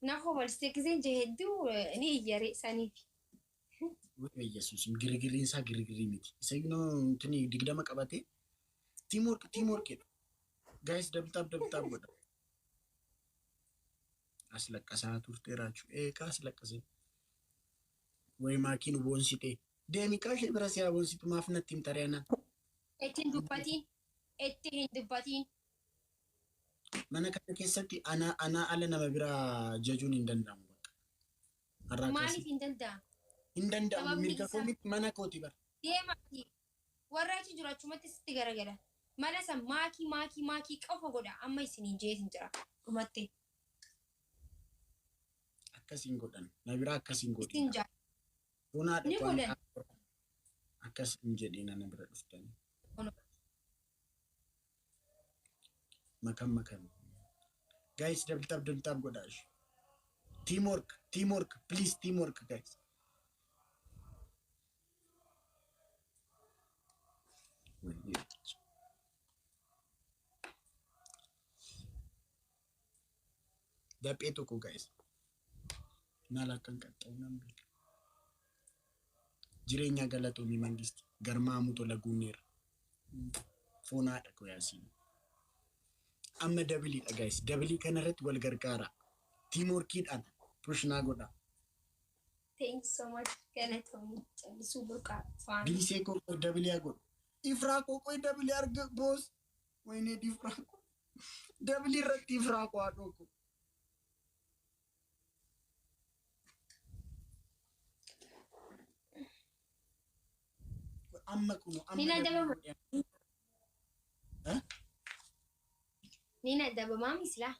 Nako balste kizin jeheddu ni yare saniif. Way Yesuus girgiriin isaa girgirii miti. Isa yoo tuni digdama qabate teamwork guys dabtaab godha. As laqqasaa turteera jechuudha. Kaas laqqasee. Way maakiin boonsite. Deemi kaashee bira siyaa boonsitu maaf natti hin tareenan. Ittiin dubbatiin. Mana kana keessatti ana ala nama biraa jajuun hin danda'amu. Maaliif hin danda'amu? Hin danda'amu mirga koomitti mana kooti bara. Deemati. Warra achi jiru achumatti sitti garagala. Mana san maakii qofa godha. Amma isiniin jeetin jira. Dhumatte. Akkasiin godhan. Na biraa akkasiin godhan. Isin jaa. Bonaadha. Ni godhan. Akkasiin jedhee na bira dhuftani. Makan. Guys, dabtaab godhaash. Teamwork, please teamwork guys. Daphee tokko guys. Nalakan qaxxawu nan beeka. Jireenya galatoomii mangisti garmaamu tola guuneera. Foonaadha ko yaasiin. Amma dabiliidha guys. Dabilii kanarratti wal gargaara. Teamworkiidhaan push naa godha. Thanks so much. Galatoomii callisuu burqaa faana. Bilisee koo dabilii godhu. Ifraa koo dabilii arga boos. Wayne difraa koo. Dabilii irratti ifraa koo haadhoo koo. Amma kuno amma. Nina dabama. Nina dabama misla.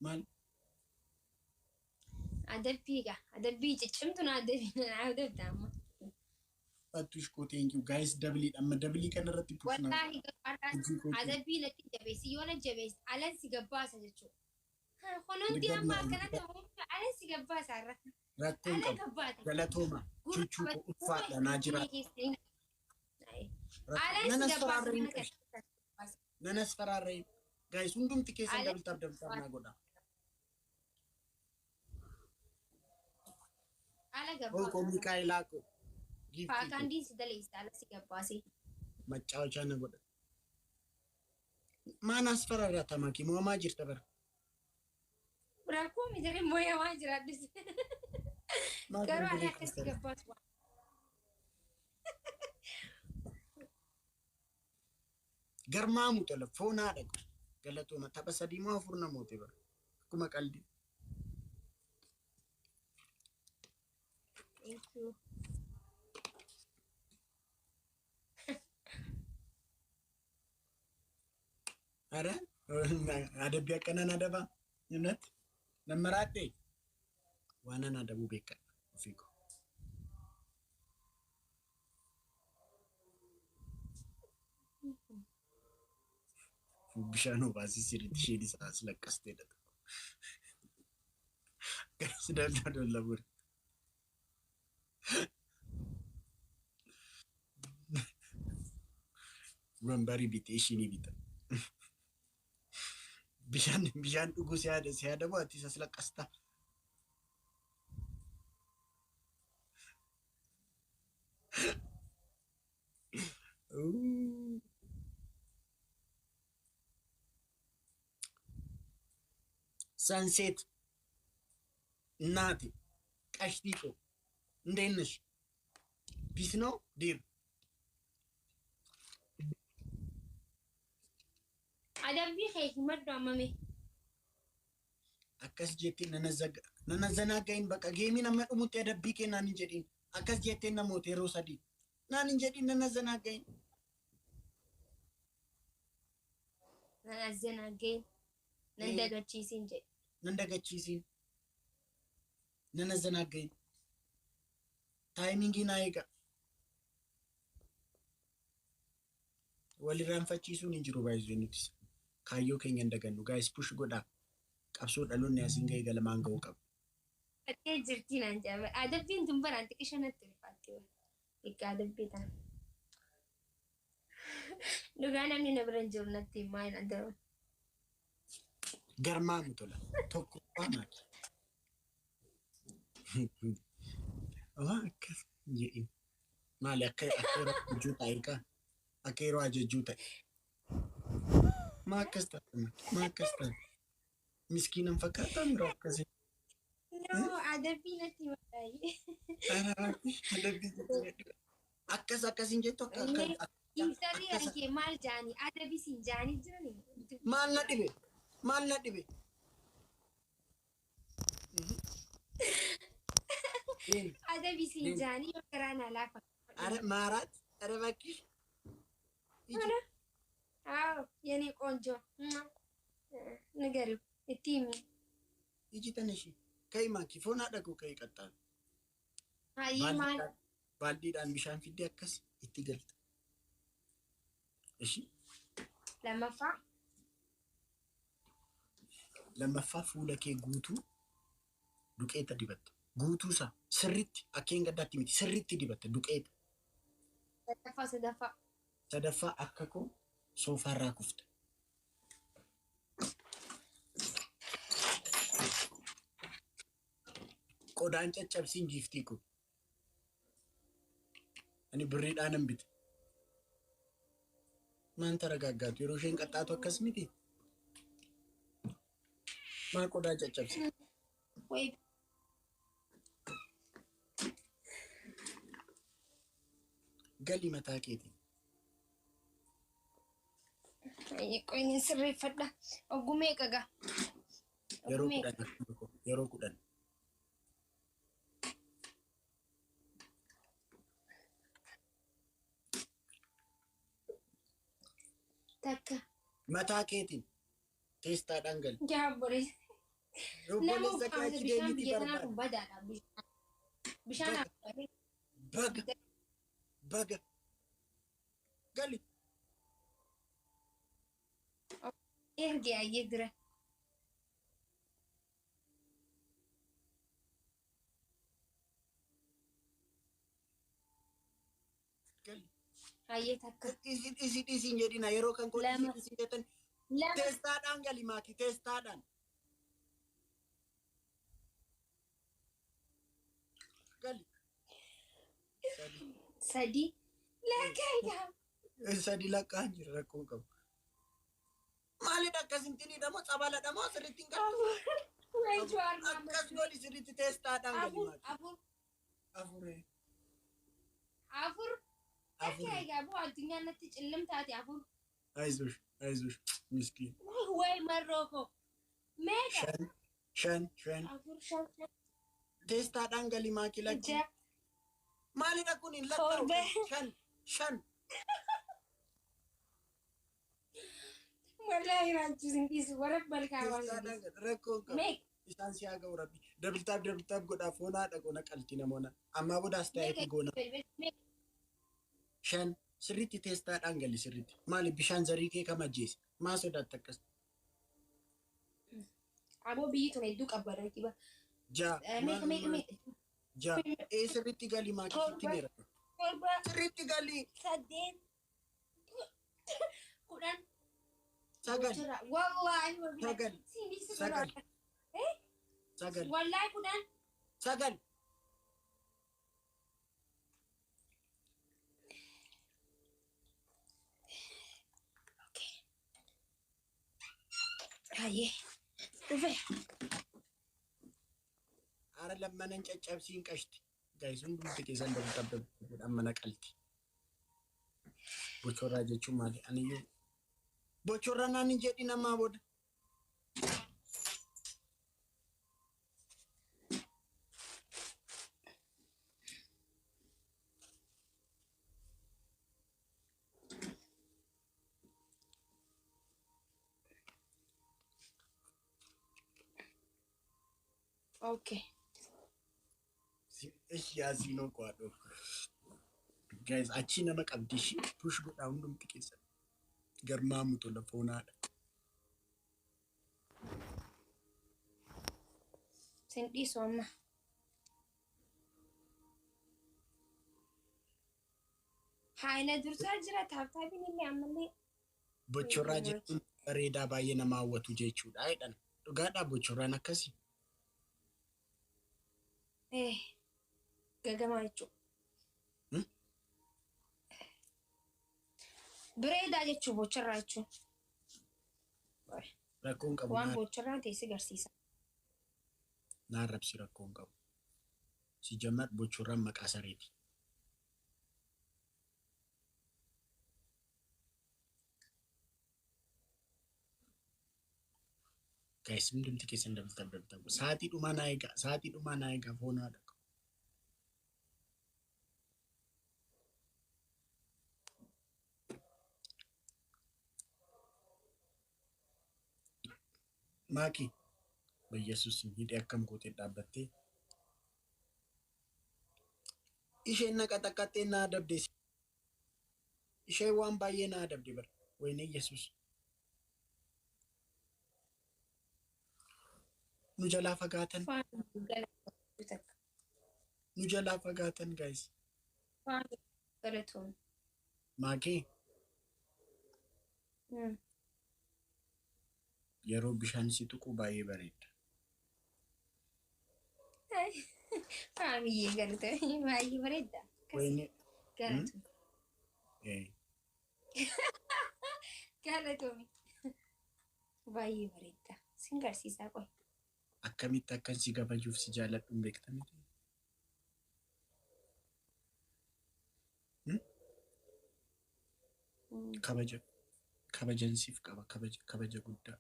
Maal? Adabbii ciccimtu na adabdama. Atush ko thank you guys dabilii amma dabilii kanarratti push naa. Wallahi adabbii natti jabeessi yoo na jabeessi alan si gabbaasa jechuudha. Kunuunti amma akkanatti alan si gabbaasa irra. Rakkoon qabu galatooma chuchuu ko uffaadha naa jira. Nanas faraarree guys hundumti keessan dabtaab naa godha. Ala gabbaasa. Ko Mikaayilaa ko. Faakaandiin si daleessa ala si gabbaase. Machaawachaa na godha. Maanas faraarrata maki moomaa jirta bara. Rakkoo mitire mooyamaa jiraadhis. Garuu ala akkasi gabbaasu. Garmaamu tola foonaadha galatooma tapha sadii moo afur namoota bara. Akkuma qalbii. Thank you. Ada? Adabbii akkanaan adaba? Yunat? Nammaraadhee? Waanan adabuu beekadha ofii koo. Bishaan obaasii sirriitti isheen isaas laqqasteedha. Garas daldala buri. Wambarii bitee ishiinii bita. Bishaan dhuguu si yaadamu ati isas laqqasta. Sunset እናቴ ቀሽቲቆ እንዴት ነሽ? ፒስ ነው ዲር Adabbii keeti maddu ammame. akkas jettee nana zanaagayin bakka geemiin amma dhumutti adabbii kee naan hin jedhin akkas jettee namoota yeroo sadii naan hin jedhin nana zanaagayin. Nana zanaagayin nan dagachiisin jedhe. Nan dagachiisin nana zanaagayin taayimingii naa eega. Walirraanfachiisuun hin jiru baay'ee nuti. Kaayyoo keenya hin dagannu guys push godhaa. Qabsoo dhaloonni asiin gahee galamaan ga'uu qabu. Akkee jirtii naan jedhama. Adabbiin tun baraan xiqqisha natti ulfaatti. Egaa adabbii tana. Dhugaa namni na bira hin jiru natti himaa hin adaba. Garmaamu tola. Tokkoffaa maali? Waan akkas jedhin. Maali akka yeroo ajajjuu ta'e kaa? Akka yeroo ajajjuu ta'e. Maa akkas taate? Maa akkas taate? Miskiinan fakkaataa miroo akkasii. No, adabbii natti madaa'e. Akkas akkasiin jettu akka Intalli yankee maal jaanii? Adabbii siin jaanii jiranii? maal na dhibe? Maal na dhibe? Adabbii siin jaanii yoo karaa na laafa. Are maaraat? Are bakki? አዎ የኔ ቆንጆ ንገሪው እቲሚ ሂጂ ተነሺ ከይ ማኪ ፎና ደጉ ከይ ቀጣል አይ ማን ባልዲዳን ቢሻን ፊዲ አከስ ይትገልጥ እሺ ለመፋ ፉለኬ ጉቱ ዱቄት ዲበት ጉቱሳ ስሪት አኬን ገዳት ሚቲ ስሪት ዲበት ዱቄት ሰደፋ አከኮ ሶፋራ ኩፍት ቆዳን ጨጨብሲን ጊፍቲኩ እኔ ብሬዳንም ቢት ማን ተረጋጋቱ የሮሽን ቀጣቱ አከስሚቲ ማን ቆዳ ጨጨብሲ ወይ ገሊ መታኬቲ ቆይን ስሪ ፈዳ ኦጉሜ ቀጋ የሮ ቁደን ተካ መታኬቲ ቴስታ ዳንገል ጃቦሬ ሮቦሌ ዘካች ዴሚቲ በርባ በዳላ ቢሻና በግ ገሊ erge ayedra ayetaka isi jedina yero kan ko isi jeten testa dan gali maki testa dan gali sadi lakaya sadi lakanya rakko kam Malid akasintini damo sabala damo seritin kan. Wai jual akas goli seriti testa dangali maki. Afur. Afur gabu adunya natti cillim taati afur. Aizush miskin. Wai marroko. Mega. Shan. Afur shan. Testa dangali maki lagi. Malid akunin lakau. Shan. Wallahi rancu sindis warab balkawan. Rekko isan siaga urabi. Double tap goda fona da gona kalti namona. Amma boda stay gona. Shan siriti testa dangali siriti. Mali bishan zari ke kama jis. Maso da takas. Abo biyi to ne duk abara kiba. Ja. Ja. Siriti gali maki timera. Siriti gali. Saden. Kudan. Sagal. Wallahi Sagal. Sagal. Sagal. Wallahi kudan. Sagal. Okay. Aye. Uve. Ara lammanan caccabsiin qashti. Guys, hundumti keessan dabdabdab ammana qalti. Bocorraa jechuun maali? Aniyyuu bocorra nani jedhi namaa booda. Okay. Yaasino kwaadho. Guys, achi nama qabdi shi push godhaa hundumti keessan. Garmaamu tola foonaadha. Sendii sooma. Haayila dursaa jira taaptaabiin illee ammallee. Bocorraa jechuun bareedaa baay'ee nama hawwatu jechuudha jedhan. Dhugaadhaa bocoraan akkasii. Gagamaa jechuudha. Hmm? Bireedaa jechuun bocharraa jechuun. Rakkoon qabu Waan bocharraa teessee garsiisa. naa arrabsi rakkoon qabu. Si jammar bocoraan maqaa sareeti. Guys, hundumti keessan dabtabu. Sa'aatii dhumaa naa eegaa foonaa dhaqa. Maaki, Yesuus hidhee akkam gootee dhaabbattee. Isheen na qaxaqaxxee naa adabde. Isheen waan baay'ee naa adabde bara. Wayne Yesuus. Nu jalaa fagaatan. Nu jalaa fagaatan guys. Galatoon. Maakii yeroo bishaan si tuqu baay'ee bareeda. Faamiyyee galatoon baay'ee bareeda. Wayne. Galatoon. Galatoon baay'ee bareeda. Sin garsiisaa qoy. Akkamitti akkan si gabajuuf si jaalladhu hin beektamiti. Kabajansiif qaba kabaja guddaa.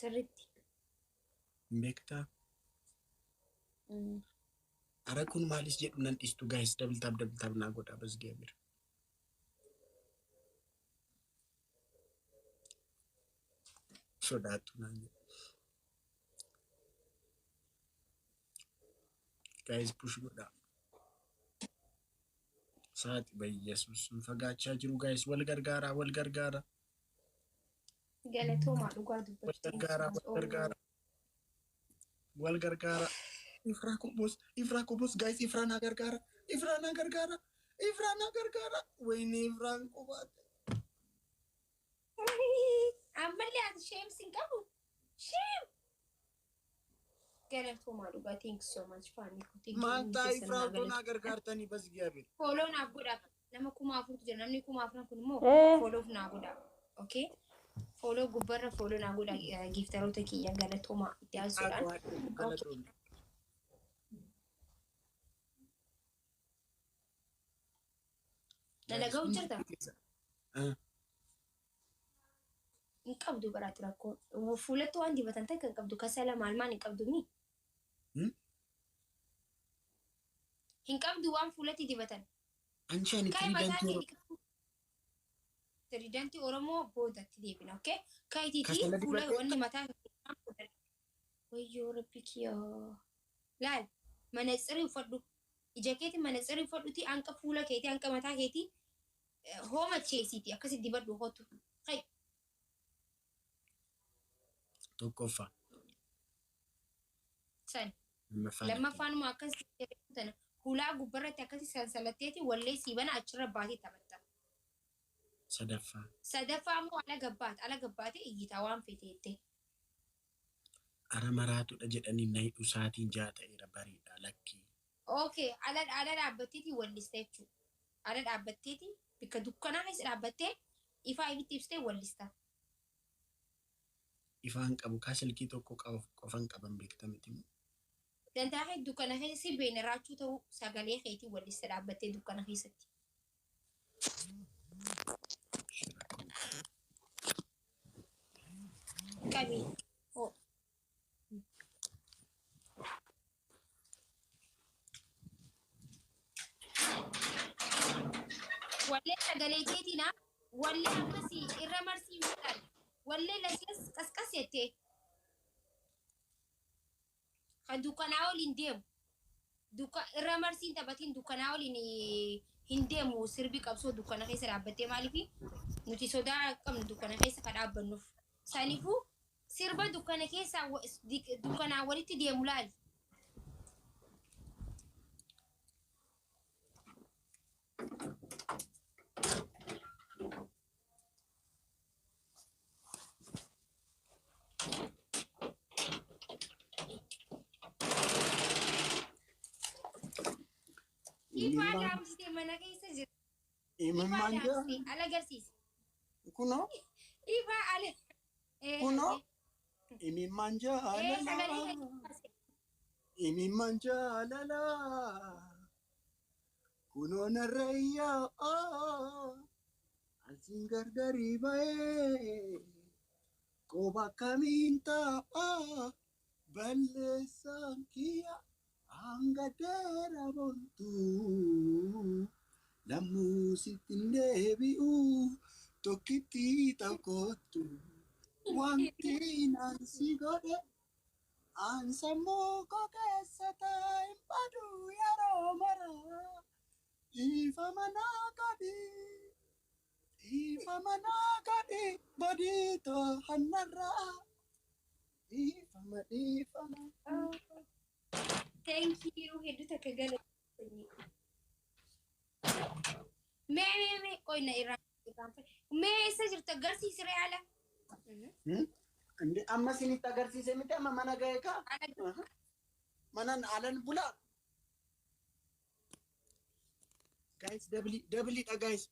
Sirriitti. Hin beektaa? Ara kun maalis jedhu nan dhiistu guys dabtaab naa godhaa bas geebira. Sodaattu naan jedhu. Guys push godhaa. Saati Yesuus fagaachaa jiru guys wal gargaara. Galatoomaa dhugaa dubbachuu. Wal gargaara. Ifraa kobos guys Ifraa na gargaara. Wayne Ifraan qobaate. Ammallee ati sheemsi hin qabu. Sheem. Galatoomaa dhugaa thank you so much faamii. Maantaa Ifraa konaa gargaartanii bas geebira. Follow naaf godhaa. Nama 1000 jira namni 1000 kun immoo follow naaf godhaa. Okay? Follow gubbarra follow naaf godhaa giftaroota kiyya galatoomaa itti aansuudhaan. Dalaga'u jirta? Hin qabdu baraatti rakkoo. Fuulatti waan dibatan ta'e kan qabdu kasala maal hin qabdu mi? Hin qabdu waan fuulatti dibatan. Anshani Tiridantii Oromoo boodatti deebina, okay? Kaayitiitii fuula wanni mataa wayyoo rabbi kiyyaa. Laal, manatsirii uffadhu. Ija keetii manatsirii uffadhuti hanqa fuula keetii hanqa mataa keetii hooma cheesiiti akkasi dibadhu hootu. Hay. Tokkoffaa. San. Lammaffaan immoo akkasi tana hulaa gubbarratti akkasi sansalatteeti wallee siibana achirra baatee taphatta. Sadaffaa immoo ala gabbaate iyyitaa waan feeteette. Ara maraatudha jedhanii na hidhu saatiin ja'a ta'eera bareeda lakkii. Okay, ala dhaabbatteeti wallista jechuudha. Ala dhaabbatteeti bakka dukkanaa keessa dhaabbattee ifaa ibitti ibsitee wallista. Ifaan qabu kaa silkii tokko qofan qaban beektamiti. Dantaa kee dukkana keessatti beena raachuu ta'uu sagalee keetii wallista dhaabbattee dukkana keessatti. Qabii. Wallee sagalee keetiina wallee akkasii irra marsiifatan wallee laslas qasqas jettee kan dukkanaa waliin deemu irra marsiin taphatiin dukkanaa waliin hin deemu sirbi qabsoo dukkana keessa dhaabbattee maaliif nuti sodaa qabnu dukkana keessa kan dhaabbannuuf saniifuu sirba dukkana keessa dukkanaa walitti deemu laali. Ifaa daamsitee mana keessa jirti. Imimmaan jaa. Ala agarsiisi. Kunoo. Ifaa ala. Kunoo. Imimmaan jaalalaa. Imimmaan jaalalaa. Kunoo narrayyaa. Ansiin gargarii ba'ee. Qoba kamiin ta'a. Balleessaan kiyya. Hanga dheeraa boontuu. Lammuu sittin deebi'u. Tokkitti tokkottu. Wanti nansi godhe. An sammuu koo keessa taa'in badu yeroo maraa. Ifa manaa gadi. Ifa manaa gadi. Badii hannarraa. Ifa manaa. Thank you. Hedduu takka galateeffannee. Mee qoy na irraan mee eessa jirtu agarsiisi re'aala. Amma isinitti agarsiise miti amma mana ga'e kaa. Manan alan bulaa. Guys, dabiliidha guys.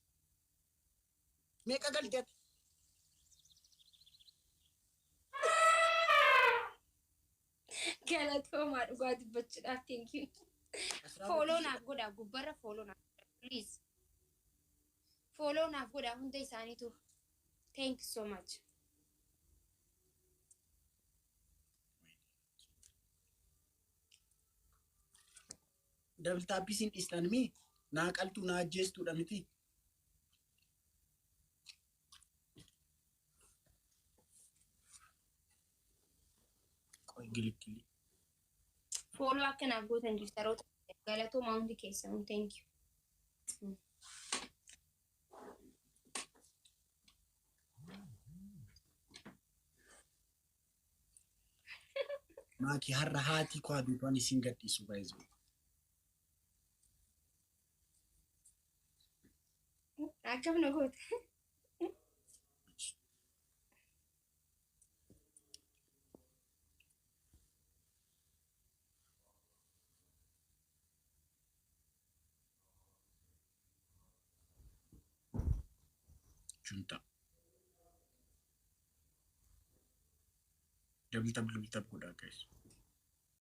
Meeqa galteeti? Galatoomaa dhugaa dubbachuudhaaf thank you. Follow naaf godhaa gubbarra follow naaf please. Follow naaf godhaa hunda isaaniitu. Thank you so much. Dabil taappisiin dhiistan mii naa qaltuu naa ajjeestuudha miti. Qoy gilikili. Follow akka naaf gootan jirtaroota galatoomaa hundi keessan thank you. Maaki har'a haati koo aduudhaan isin gadhiisu baay'ee. Akkam na goota. Junta. Double tap godhaa guys.